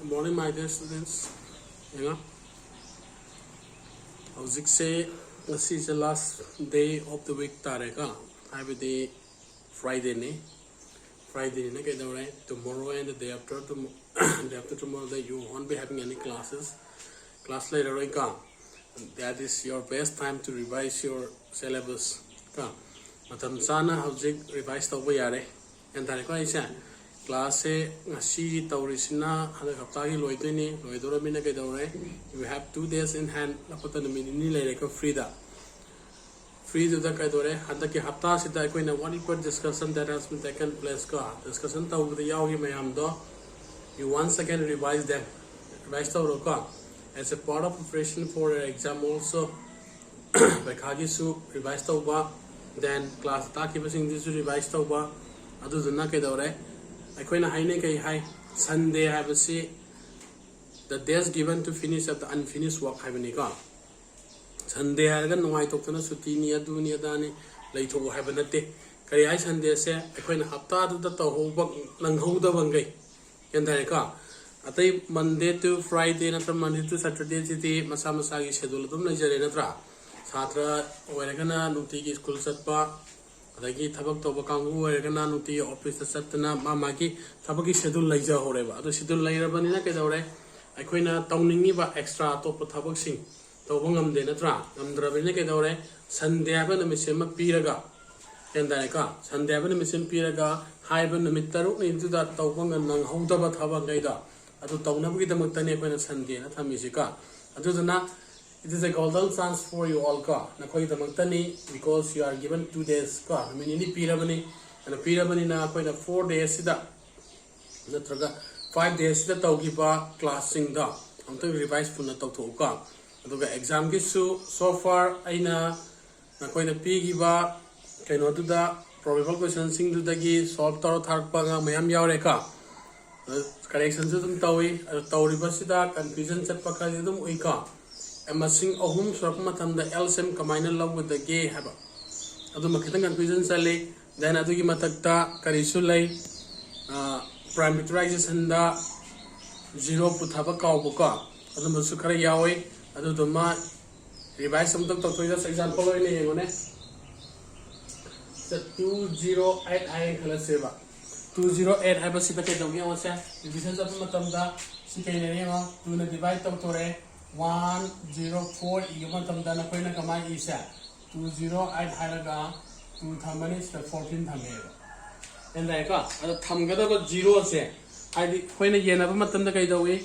Good morning, my dear students. How's say this is the last day of the week tareka. Have a day Friday ne. Friday ne get right. Tomorrow and the day after tomorrow that you won't be having any classes. Class later that is your best time to revise your syllabus. Matam sana how's revise the way are and tareka is class ngasi taurisina hada haptagi loidini loidora mina ke daure you have 2 days in hand lapata minini lere ka free da ka dore hada ke hapta sida koina one equal discussion that has been taken place ka discussion ta ugde yawi mayam do you once again revise them revise ta roka as a part of preparation for your exam also bakhagi su revise ta uba then class ta ki basing this revise ta uba adu dunna ke daure Akoina haine kai hai Sunday have a say the days given to finish up the unfinished work have nika Sunday hargan nuai tokna suti ni adu ni adani leitho have nate kari hai Sunday se akoina hafta du da to hobak langhau da bangai yanda ka atai Monday to Friday na Monday to Saturday jiti masa masa gi schedule dum lai jare natra chhatra oiragana nuti gi school satpa adagi thabak toba kangu oiragana nuti office satna mama gi thabaki schedule laija horeba ado schedule lairabani na ke daure aikoina tawningi ba extra top thabak sing toba ngamde natra ngamdrabine ke daure Sunday ba na misema piraga yanda ka Sunday ba na misem piraga haiba na mitaru ni juda toba ngang hawdaba thabak gaida ado tawnabagi damakta ne aikoina Sunday na thamisika ado dana it is a golden chance for you all ka nakoi damaktani because you are given 2 days ka minini pirabani and pirabani na koi na 4 days sida natraga 5 days sida tawgiba classing da amto revise puna tawtho ka aduga exam gi su so far aina nakoi na pigiba kaino duda probable questions sing dudagi solve taro tharpa ga mayam yaure ka correction su dum tawi tawriba sida confusion chatpa ka dum ui ka Emasing ahum surak matam da LCM kamaina log with the gay haba. Adu makitang confusion sale then adu ki matakta karisulay prime factorization da zero puthaba kaw buka adu masu kara yawe adu duma revise some to example ni ngone 208 I khala seva 208 haba sita ke dong ya wasa division sa matam da sikay ni ma 2 na divide to tore 104 iman tamda na koina kamai isa 208 halaga 2 thamani 14 thamega endai ka ada thamgada ba 0 se ai koina yena ba matam da kai dawi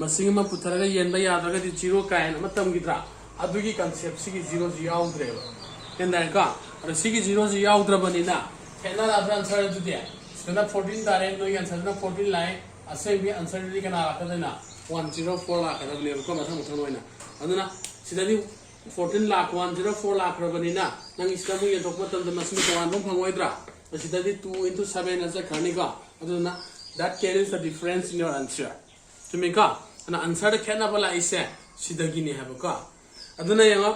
masing ma putharaga yenba yadaga di 0 kai na matam gidra adugi concept sigi 0 ji yaudre endai ka ada sigi 0 ji yaudra bani na kena la answer du de sena 14 dare no answer na 14 lai asai bi answer di kana ka na 104 lakh ada beli ko mathang mathang noina aduna sidadi 14 lakh 104 lakh rabani na nang islamu ye dokma tam da masmi ko andom phangwaidra sidadi 2 into 7 as a khanika aduna that carries the difference in your answer to me ka ana answer da khena bala ise sidagi ni have ka aduna yanga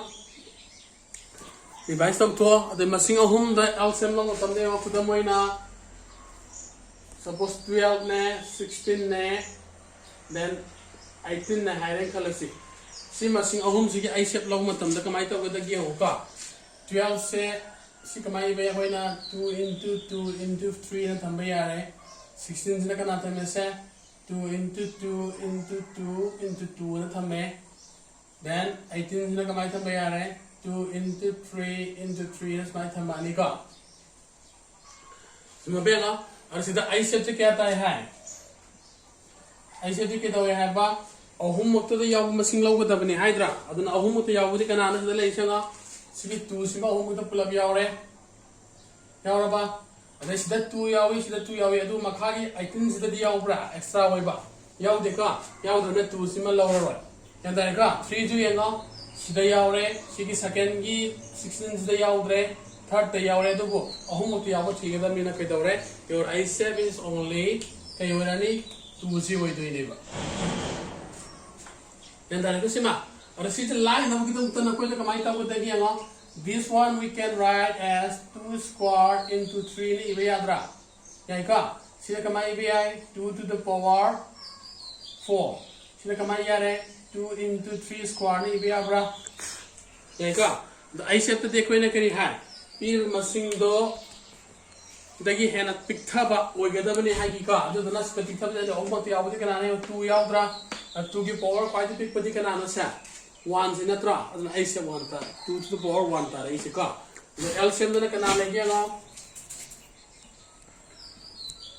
revise tam to ade masing ahum da LCM long tam de ma puda moina suppose 12 ne 16 ne then 18 na hairen khalasi si masing ahum sigi ai sep log matam da kamai to da gi hoka 12 se si kamai be hoina 2 into 2 into 3 na thamba yare 16 na kana thame se 2 into 2 into 2 into 2 na thame then 18 na kamai thamba yare 2 into 3 into 3 na kamai thamba ni ka sima be na aur sida ai sep se kya ta hai ai sep ke to hai ba ahum mokta da yaw masing lawgadabani haidra aduna ahum mokta yawdi kana na da leisanga sigi 2 sima ahum mokta pulab yawre yawraba ada sida 2 yawi adu makhagi 18 sida di yawbra extra waiba yawde ka yawda na 2 sima lawra yanda ka 3 ju yenga sida yawre sigi second gi 16 sida yawdre third da yawre dugo ahum mokta yawa thigada mina kai dawre your I7 is only kayorani 2 ji wai doineba and then kusima or see the line of this one we can write as 2 squared into 3 ni ibe yadra yaika sila kamai ibe ai 2 to the power 4 sina kamai yare 2 into 3 square ni bi abra eka the I set the equation kari hai pir masing do dagi hena pikthaba oigadabani hai ki ka adu dana spati thaba de almost yawdi kana ne 2 yawdra 2 ki power 5 to pikpadi kana no sa 1 sinatra adu I set 1 ta 2 to the power 1 ta I se ka the LCM dana kana legi ga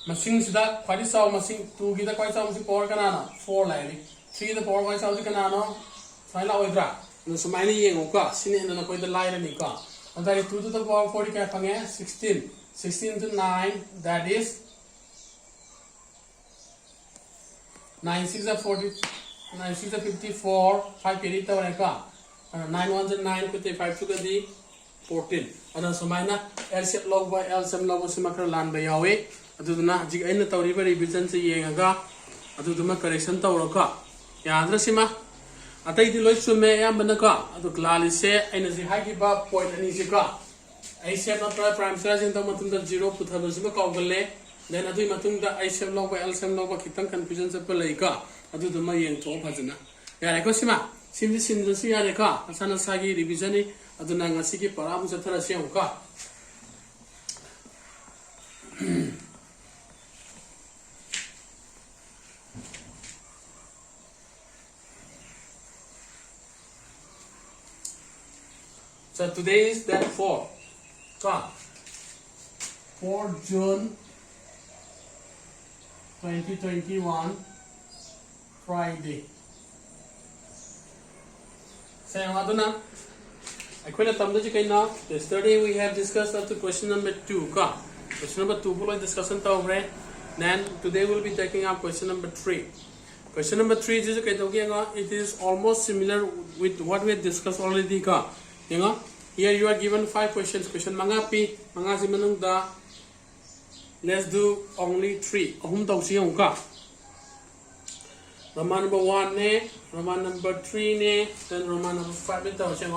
masing sida kwadi saw masing 2 ki da kwadi saw masing power kana na 4 lai 3 the power kwadi saw di kana no sai la oidra no sumaini yeng ka sine na koi da lai ni ka andari 2 to the power 40 ka phange 16 to 9 that is 9 6 are 40 9 6 are 54 5 carry ta ka 9 1 is 9 to 5 to the 14 ada sumaina LCM log by LCM log simakra lan ba yawe aduduna jig aina tawriba revision se yenga aduduma correction tawraka yadra sima atai di loi sume yambana ka adu klali se aina ji hagi ba point ani ji ka I set not prime size in the matunda 0 puthabu sima kawgale then adu matunda I set log by LCM log ba kitang confusion se pelai ka aduduma yeng tho phajana yare ko sima simdi sindrasi yare ka asana sagi revision ni aduna ngasi ki paramu sathara se ka So today is that 4 June 2021 Friday. So yesterday we have discussed up to question number 2 question number 2 will discussion then today we'll be taking up question number 3. Question number 3 is it is almost similar with what we had discussed already here you are given 5 questions. Question manga pi manga si manung da let's do only 3 ahum tau si ka Roman number 1 ne Roman number 3 ne then Roman number 5 ne tau si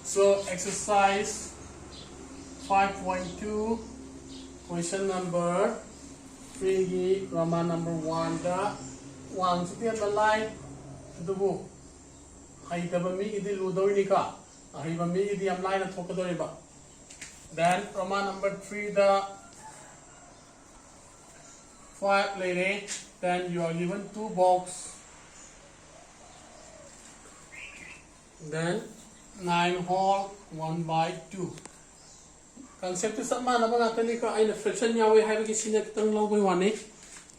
so exercise 5.2 question number 3 gi Roman number 1 da 1 su tian balai tu bu hai ta ba mi idi lu doi ni ka then Roman number 3 the 5 lady then you are given 2 box then 9 whole 1 by 2 concept is sama na ba tani ka ai na fraction yawe haiba ki sina kitang lo bai wani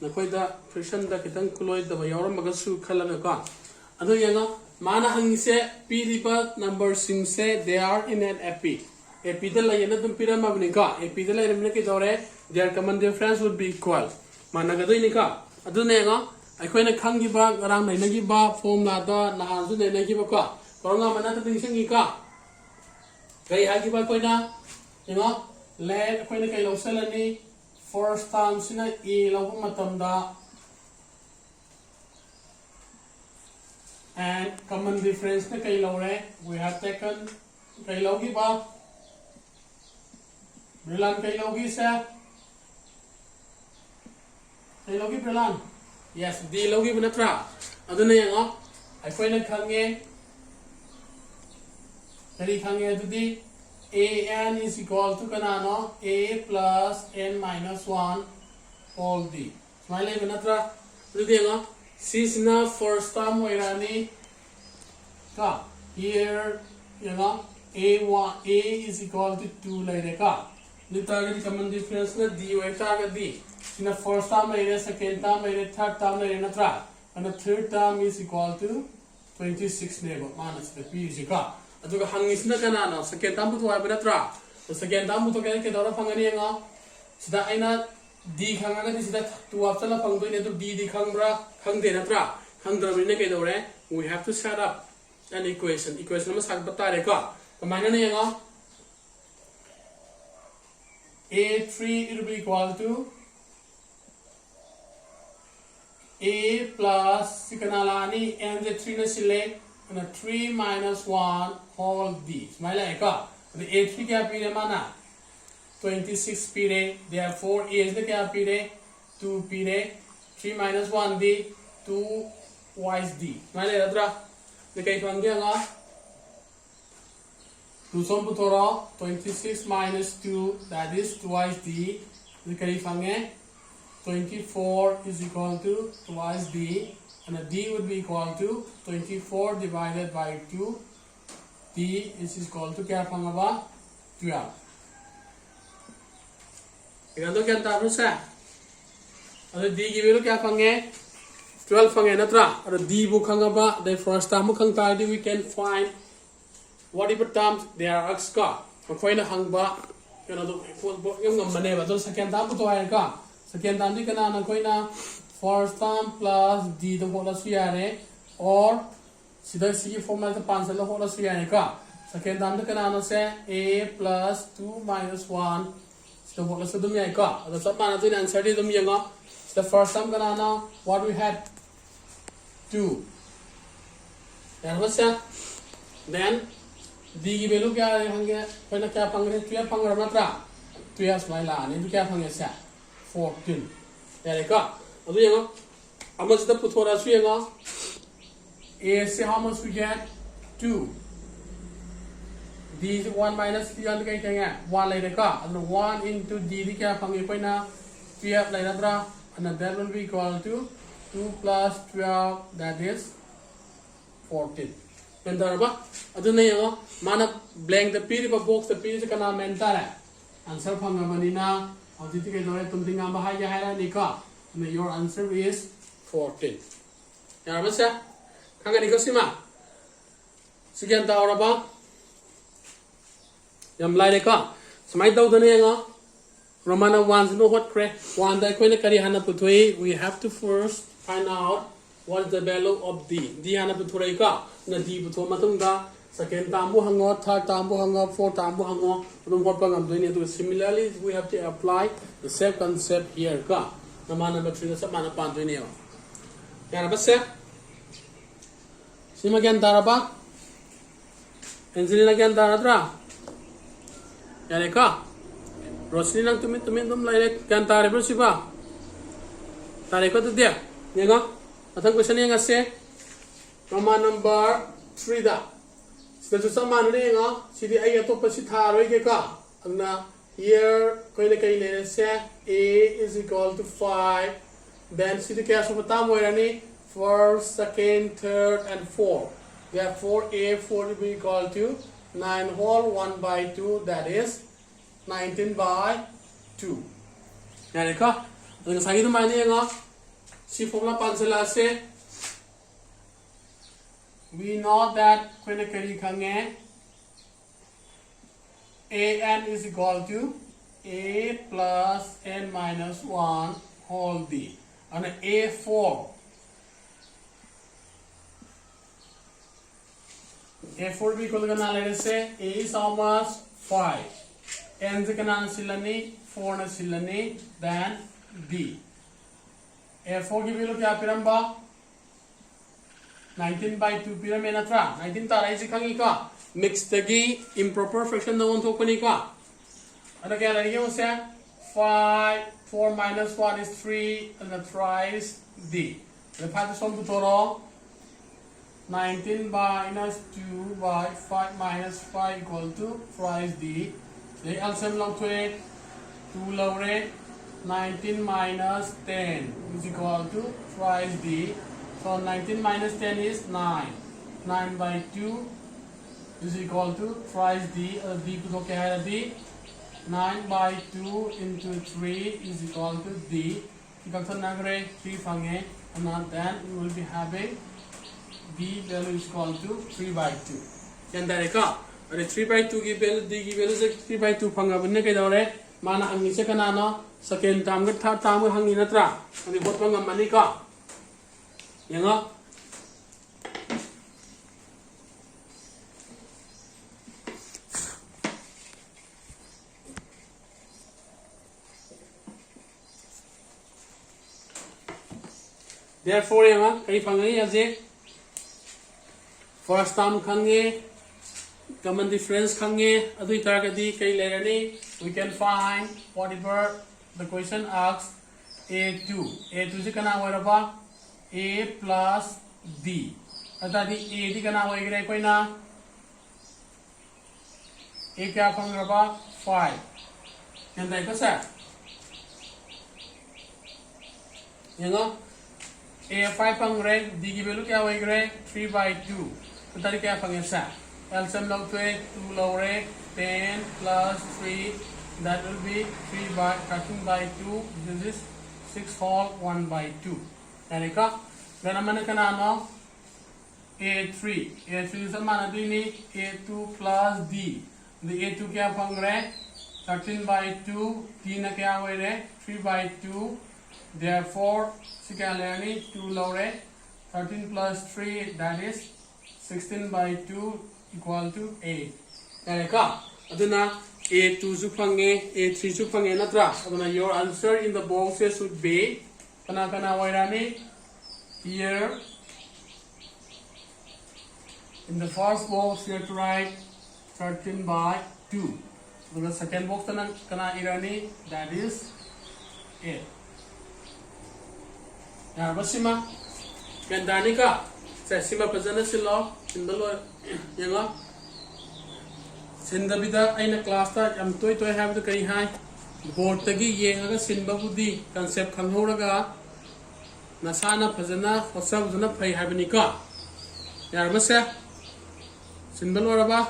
na koi da fraction da kitang kuloi da ba yawra maga su khala na ka adu yanga mana hang se piriba number sim se they are in an AP da la yana dum pirama bni ka AP da la yana ke dore their common difference would be equal mana ga doi ni ka adu ne nga ai khoi na khang gi ba garang nai na gi ba formula da na han su ne na gi ba ka koranga mana ta ding sing gi ka kai ha gi ba koi na let khoi na kai lo selani first term sina e lo matam da and common difference ne kai lo re we have taken kai lo gi ba brilan kai lo gi sa kai lo gi brilan yes d lo gi bna tra aduna yang ai khoi na khange tari khange adi an is equal to kanano a plus n minus 1 whole d smile bna tra adi yang this is now first term wairani ka here a1 a is equal to 2 laire ka nitagari common difference na d wai ta ga d sina first term laire second term laire third term laire na tra and the third term is equal to 26 nebo minus the p is ka aduga hangis na kana na second term bu wa tra second term bu to ke dora phangani nga sida aina d khanga ga sida 2 up chala phang doi ne to d khangbra khang de na tra khang dra ne ke dore we have to set up an equation ma sak bata re ka kamana ne nga a3 it will be equal to a plus sikanalani and the 3 na sile and 3 minus 1 whole d smile ka the a3 kya pi re mana 26 pire therefore a is the kya pire 2 pire 3 minus 1 d twice d. Mai le radra. The kai phang ge nga. 2 som putora 26 minus 2, that is twice d. The kai phang ge 24 is equal to twice d, and a d would be equal to 24 divided by 2. D is equal to kya phang ba 12. Ikan to kya ta rusa. Ado d ki value kya phang ge 12 phang ge natra. Ado d bu khang ba the first term bu khang ta we can find whatever terms there are x ka. Khoi na hang ba kana to yong ngam mane ba to second term bu to ai ka. Second term di kana na khoi na first term plus d the whole as yare, or sida si formula to pansel the whole as yare ka. Second term di kana na se a plus 2 minus 1 the whole as dum yai ka. The sab mana to answer di dum yanga. The first term kana na what we had 2. And what's that? Then d ki value kya hange khoi na kya phang re 12 phang ra matra 12 smile la ni kya phang sa 14. There you go. Adu yang how much the puthora su yang a say how much we get 2. D is 1 minus 3 and kai kaya 1 lai de ka. And 1 into d di kya phang koi na 12 lai na bra, and that will be equal to 2 plus 12, that is 14. Mentar ba? Adu na yang mana blank the p ba box the p se kana mentar answer phang ba ni na. And your answer is 14. Ya masa kanga ni kasima sekian ta ora ba yam lai ka samai dau dane nga romana 1 no what cre 1 da ko ne kari hana putoi. We have to first find out what is the value of d. D hana puthoi ka na d putho matung da second term bu hango, third term bu hango, fourth term bu hango. Similarly, we have to apply the same concept here ka. Nama number 3 na sa mana pan doy niyo. Kaya ba siya? Sima kyan tara ba? Angelina kyan tara tra? Kaya ka? Rosli nang tumit dum lai kyan tara bro si ba? Tara ko to dia. Nga nga? Atang question nga se. Nama number 3 da. So sama na nga sidi ay ato pa si tharoy ke ka na here koi na kai le se a is equal to 5, then sidi kaya so patam mo rani first, second, third and 4. Therefore a4 will be equal to 9 whole 1 by 2, that is 19 by 2. Yani ka ang sagi naman nga si formula pansela se. We know that when a n is equal to a plus n minus 1 whole d. And a4 will be equal to, let's say, a is almost 5. N is silani, 4 na silani, then d. A4 की value क्या पिरंबा 19 by 2 pyramid atra 19 tarai si khangi ka mix tagi improper fraction na onto pani ka ano kaya lagi mo siya 5 4 minus 1 is 3 and the thrice d the path is on toro 19 minus 2 by 5 minus 5 equal to thrice d the LCM long to 2 lower 19 minus 10 is equal to thrice d. So 19 minus 10 is 9. 9 by 2 is equal to thrice d. D put okay d. 9 by 2 into 3 is equal to d. Because 3 fange, and then we will be having d value is equal to 3 by 2. Yan dare ka. Are 3 by 2 की value d की value से 3 by 2 फंगा बनने के दौरे माना अंगी से कना ना second term का third term का हंगी नत्रा अभी बहुत फंगा मनी का यंगा therefore यंगा कई फंगनी ऐसे first term खंगे common difference खंगे अदुई तरह दी कई ले रहे we can find whatever the question asks a2 से कना हो रहा A plus D अतादी A दी कना होएगी रे कोई ना A क्या फंगरबा 5 यंदा इको सा यंगा A 5 फंगरे D की वैल्यू क्या होएगी रे 3/2 अतादी क्या फंगे सा LCM log 2 log 10 plus 3 that will be 13/2 this is 6 whole 1/2 यानी का गना मन कना नो A3 से माना दीनी A2 plus D the A2 क्या फंग रहे 13/2 D ना क्या हुए रे 3/2 therefore से क्या लेनी 2 लो रे 13 plus 3 that is 16/2 equal to 8 यानी का अदुना A2 su fange A3 su fange natra aduna your answer in the boxes should be kana wairani here in the first box you have to write 13/2 the second box kana irani that is 8 ya basima kendani ka sima pazana silo sindalo yanga सिंदबिदा अइना class ता यम तोय तोय हाबदु कई हाय board तगी येंगा सिनबबुदी concept खंगहोरगा नसाना फजना होसबजना फै हाबनी का यार मसे सिनबल वरबा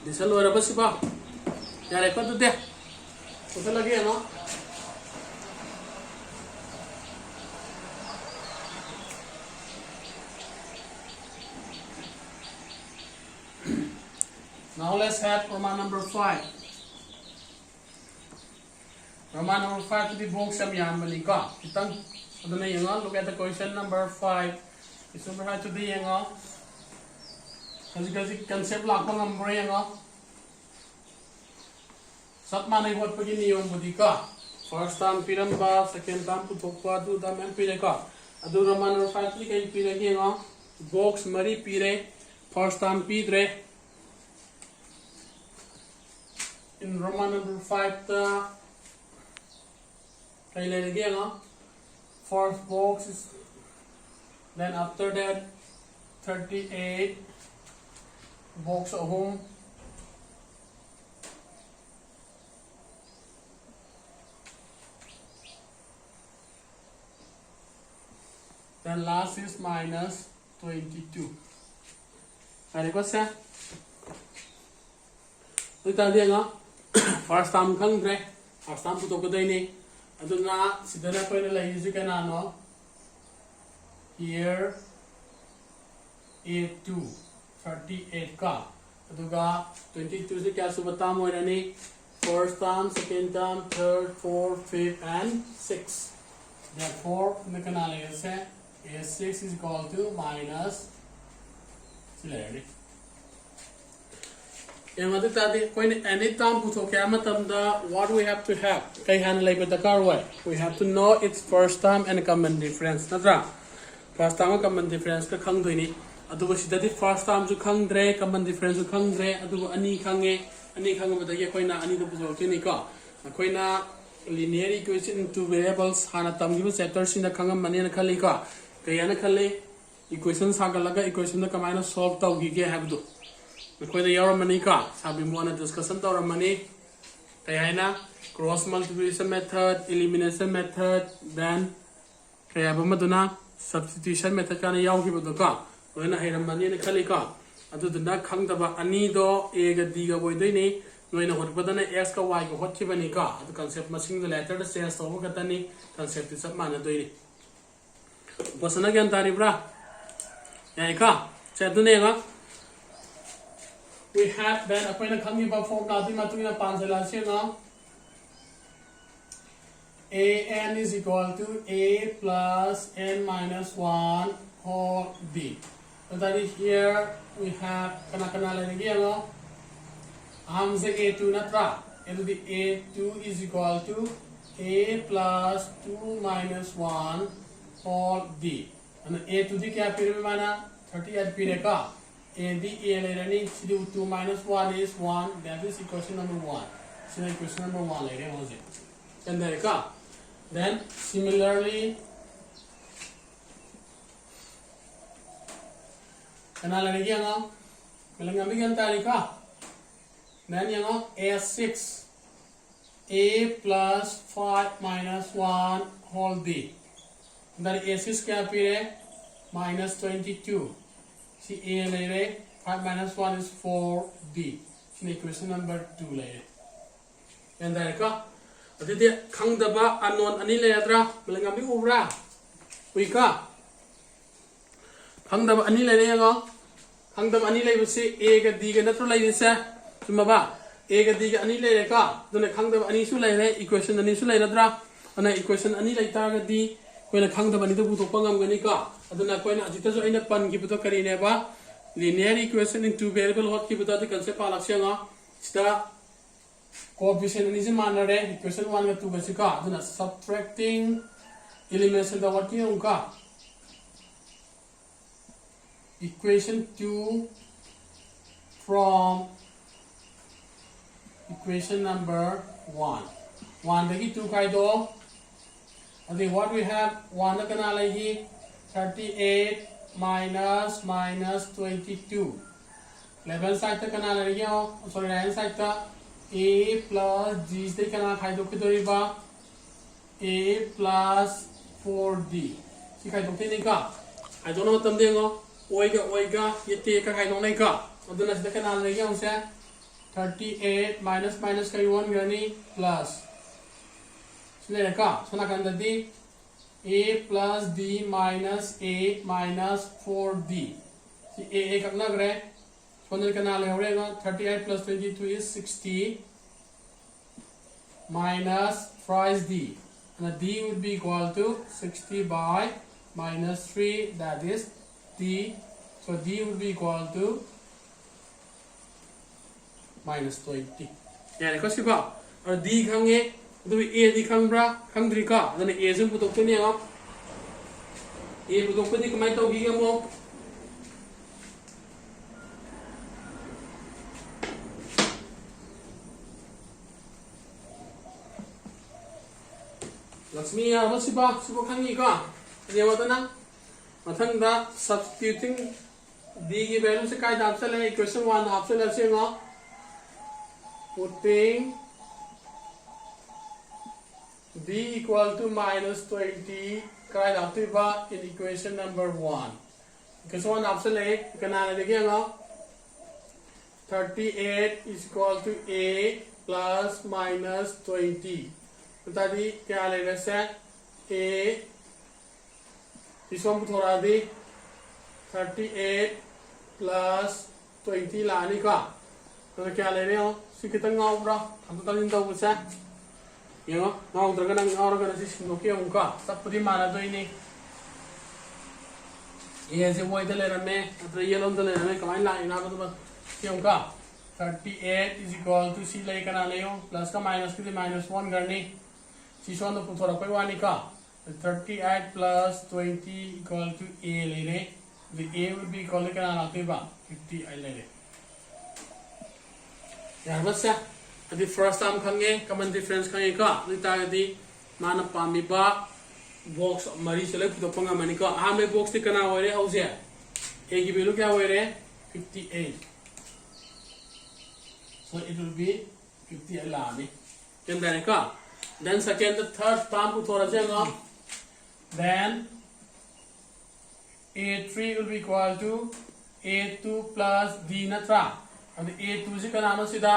दिसल वरबा सिबा यार एको दे तो लगे ना Now let's have Roman number 5. Roman number 5 to the box of Yamanika. Look at the question number 5. It's over to the Yanga. Because it concept like one number Yanga. Satmani what Pagini on Budika. First time Piramba, second time Putokwa, do them and Pireka. Adu Roman number 5 to the Pirega. Box Marie Pire. First time Pidre. In Roman number 5 fourth box is then after that 38 box at home then last is minus 22 first time khangre first time puto kodai ni aduna sidana koina lai ju kana no here A2 38 ka aduga 22 se kya subata moirani first time second time third fourth fifth and 6 therefore nikana lai se A6 is equal to minus similarly anytime what we have to have we have to know its first time and common difference first time common difference ka khangdoini adugo sidadi first time ju khangdre common difference ju khangdre adugo ani khangabada ye koina ani du bujokini ka koina linear equation in two variables hana tamgibu chapter sin da khangam mani na khali ka kayana khali equation sagalaga equation da kamaina solve tawgi ge habdu कोई यार money का साबी मोना discussion तो रमनी कयाना cross multiplication method elimination method then कया बमदुना substitution method का याव की बदका कोइना हेरमनी ने खली का अदुदना खंगदबा अनी दो ए ग डी ग बोइदैनी नोइना होटबदना x का y को होटखिबनी का अदु कांसेप्ट मसिंग द लेटर द चेंज तो गतनी कांसेप्ट सब माने दोइनी बसना ज्ञान तारिब्रा याय का चेदुनेगा we have then अपने खंगी बा फॉर्मूला दी मतुना पांचला सेना an is equal to a plus n minus 1 whole d so that is here we have kana lagi ano हम से a2 नत्रा into the a2 is equal to a plus 2 minus 1 whole d and a2 दी क्या पीरे में माना 38 पीरे का a d a लेरनी 2 minus 1 is 1 that is equation number 1 sina equation number 1 lere hoje and there ka then similarly kana lagi yang melang ambil tarika then yang a6 a plus 5 minus 1 whole d then a6 kya pire minus 22 see a lere 5 minus 1 is 4d sina equation number 2 lere and there ka adide khangdaba unknown ani ledra melang ambil ubra uika khangdaba ani lere yang khangdaba ani leibse a ga d ga natro leise chumaba a ga d ga ani lere ka dune khangdaba ani su lere equation ani su leradra ana equation ani leita ga di koina khangdaba ani to butok pangam gani ka aduna koina ajita so aina pan gi buto kari ne ba linear equation in two variable hot ki buto the concept alak senga sta coefficient ani se manare equation 1 ga 2 ga sika aduna subtracting elimination da what ki ka equation 2 from equation number 1 dagi 2 kai do adi what we have 1 na kana lagi 38 minus 22 11 side ta kana lagi sorry right hand side ta a plus g se kana khai do kidori ba a plus 4d si khai do ni ka I don't know tam de ngo oiga yete ka khai do nai ka aduna sida kana lagi se 38 minus kai 1 gani plus sile ka sona kan di a plus d minus a minus 4d si a ka na gre sona kana le hore ga 38 plus 22 is 60 minus thrice d and d would be equal to 60 by minus 3 that is d so d would be equal to minus 20 yani ko siba or d khange do a di khangbra khangdri ka dane a jum putok te ne a putok padi kamai to gi mo Lakshmi ya masiba sibo khangi ka ne wadana mathangda substituting d की value से काय दाब चले equation 1 option ऐसे ना putting d equal to minus 20 काय दाब तो बा in equation number 1 equation 1 option ले कना ले देखिए ना 38 is equal to a plus minus 20 बता दी क्या ले रहे से a इसको हम थोड़ा दी 38 plus 20 लाने का तो क्या ले रहे हो सी कितना गाउब्रा हम तो तलिन तो बुझा ये नो गाउ उधर का गाउ का सी सिंगो के उनका सब पूरी माना तो ही नहीं ये ऐसे वो इधर ले रहे हैं अतर ये लोग तो ले रहे हैं कमाई लाइन ना तो बस के उनका 38 is equal to सी ले करना ले हो प्लस का माइनस के माइनस 1 करनी सी सोन तो थोड़ा कोई वानी का 38 plus 20 equal to a ले रहे the a would be equal to करना लाते बा 50 ले रहे यार बस या अभी first time खंगे common difference खंगे का निता यदि माना पामी बा box मरी चले तो पंगा मनी का आम ले box ती करना हो रहे हाउ से a की वैल्यू क्या हो रहे 58 so it will be 58 लानी क्या का then second the third term को थोड़ा जाएगा then a3 will be equal to a2 plus d natra and a2 से करना सीधा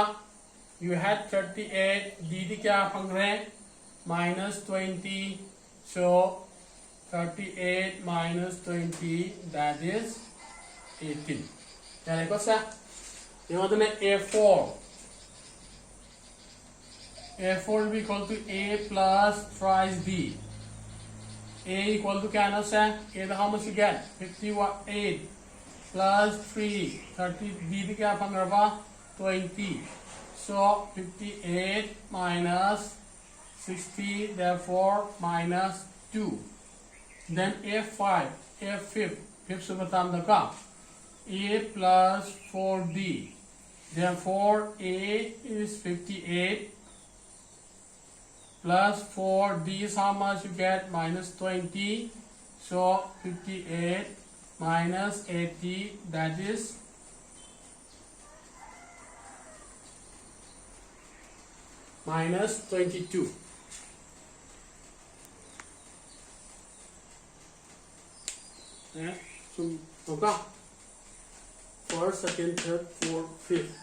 you had 38 d क्या फंग रहे minus 20 so 38 minus 20 that is 18 क्या देखो सा ये मतलब ने a4 will be equal to a plus thrice d a equal to क्या ना सा a the how much you get 58 plus 3 30 d क्या फंग रहा 20 so 58 minus 60 therefore minus 2 then a5 fifth सुबह का a plus 4d therefore a is 58 plus 4d is how much you get? Minus 20. So 58 minus 80, that is minus 22. Yeah. So okay. First, second, third, fourth, fifth.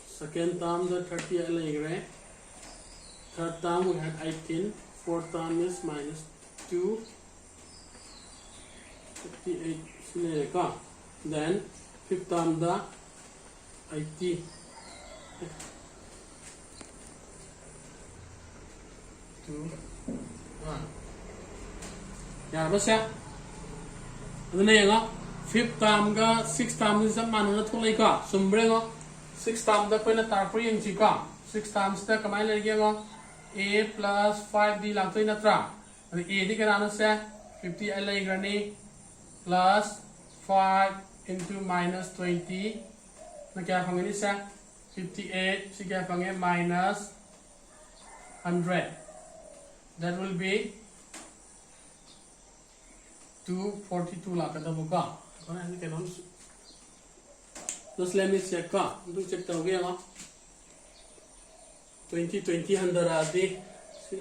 Second term the 30 allegre. Third term we had 18. Fourth term is minus 2. 58. Then fifth term the 80. 2. 1. Yeah, what's that? The name of fifth term ga sixth term is a man on the Tolika. Sombrero. Sixth term the point of Tarpri and Chica. Sixth terms the command again. A plus 5d Lacto Natra. The A the Canana say 50 Allegrani plus 5 into minus 20. The Capangani say 58. She Capanga minus 100. That will be 242 lakh the book. Just let me check. Do check the again. 20 100 adi.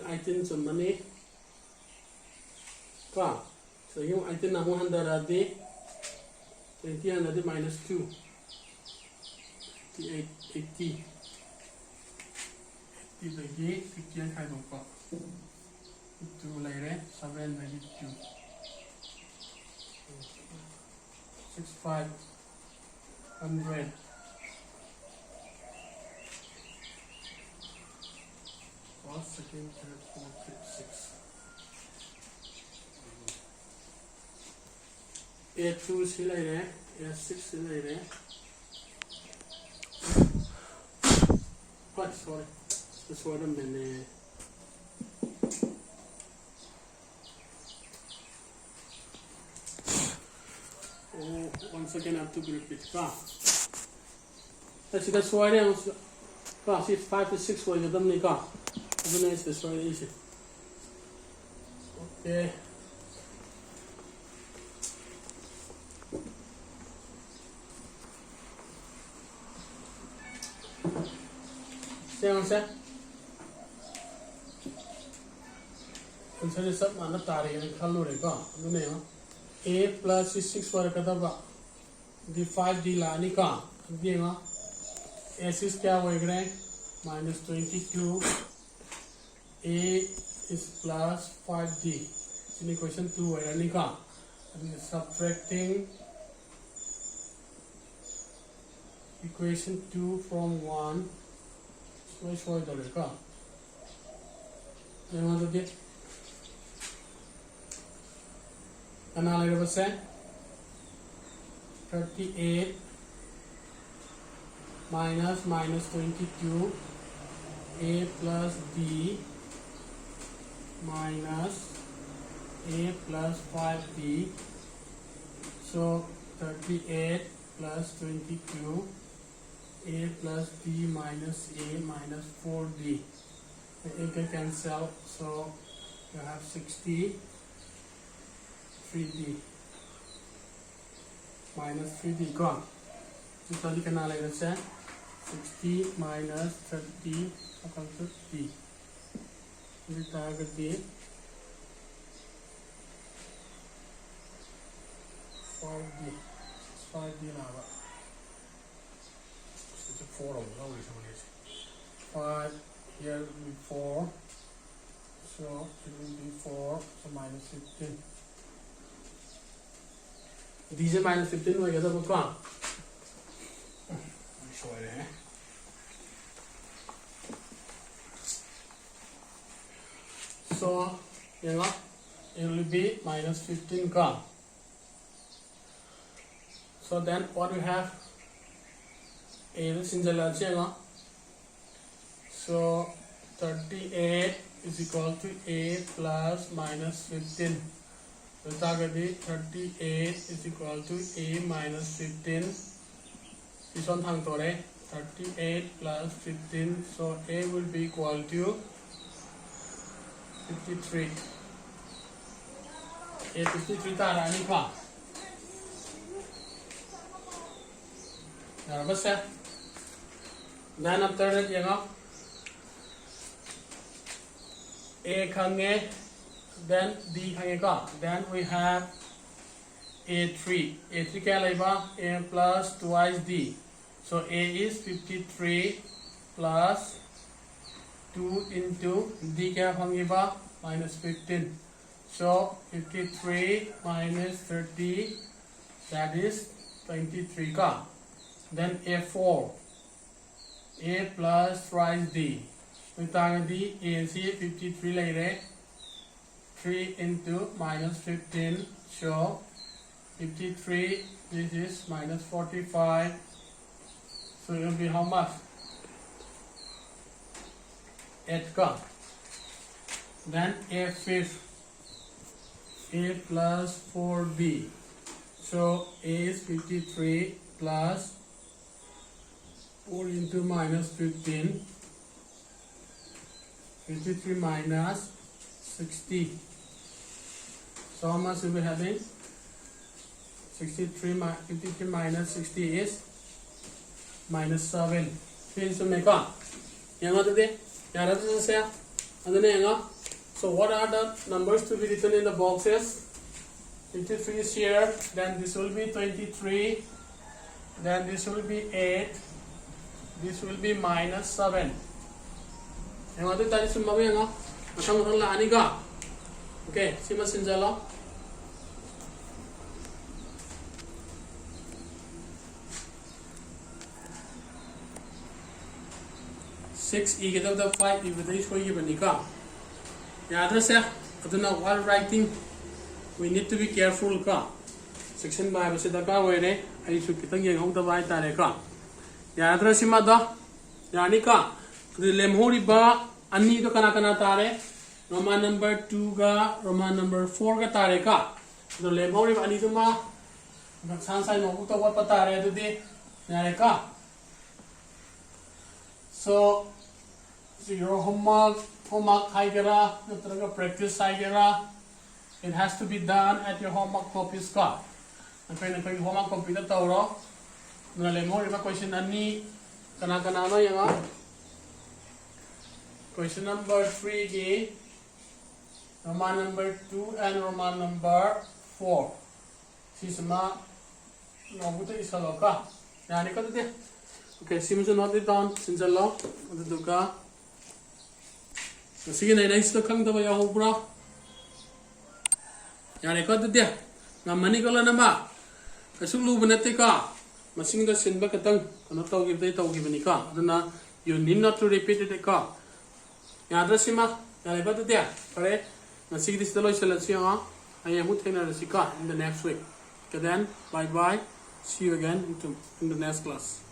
Item some money. So you item 100 adi. 20 100 minus 2. 58 80. 80 50 and 2 later 7 92. 65 100. First, second, third, fourth, fifth, sixth. A2 is here, A6 is here. What? Sorry. This one a minute. Oh, once again I have to repeat. That's why I am. 5 to 6 for you. Don't need car. This very easy. Okay. Stay on set. Consider some another and color. A plus is 6 for a kataba. The 5d lanica. S is minus 22. A is plus 5d. In equation 2, and subtracting equation 2 from 1. So I show the record. You want to get analyze 38 minus 22. A plus d minus A plus 5d. So 38 plus 22. A plus d minus A minus 4d. The A can cancel, so you have 60 3d minus 3d gone. So you can analyze 60 minus 30 equals to d. This target d 5d 5d 4 5 here will be 4, so it will be 4, so minus 15. These are minus 15 we get the book on. Show it. So it will be minus 15 gone. So then what we have is in the so 38 is equal to A plus minus 15. So target 38 is equal to A minus 15. This one thang tore 38 plus 15, so A will be equal to 53. A 53 tarani ka. Now, what's that? Then after that, you know, A khange, then D khange ka. Then we have A3. A3 kya laiba? A plus twice D. So A is 53 plus 2 into D kya khange ba? Minus 15. So 53 minus 30, that is 23 ka. Then A4. A plus twice D. With D, A and C 53 later. 3 into minus 15. So 53, this is minus 45. So it will be how much? 8 ka. Then A5. A plus 4B. So A is 53 plus 4 into minus 15. 53 minus 60. So how much will be having? 53 minus 60 is minus 7. Please to make up. So what are the numbers to be written in the boxes? 53 is here, then this will be 23, then this will be 8, this will be minus 7. Yang ada tadi semua yang matang-matang lah ani ka. Okay, sima sinjalo. Six e kita dah 5 e kita is koi bani ka. Ya ada sah. Aduna while writing, we need to be careful ka. Section by basi daka hoy ne. Ai su kita yang hong tabay tare ka. Ya ada sima dah. Ya ni ka. Lemhori ba ani to kana tare. Roman number 2 ga Roman number 4 ga tare ka. So lemhori ba ani to ma sansai no to wat patare to di yare ka. So your homework haigera, natraga practice haigera, it has to be done at your homework copies ka. Ang homework copy ta tawro. Lemhori ba question ani kana no yang question number 3 gi Roman number 2 and Roman number 4. Sisama nobuta isaloka. Yani ka dite. Okay, simuso note it down sinjalo. Aduga. Sige na next to kang daba ya hobra. Yani ka dite. Ngamani ko la nama. Kasulu banate ka. Masing da sinba katang ano tawgi bani ka. Aduna you need not to repeat it ka. Yadra sima, yale bata dia. Pare, masih di setelah isolasi ayah mut hena resika in the next week. Okay then, bye bye. See you again in the next class.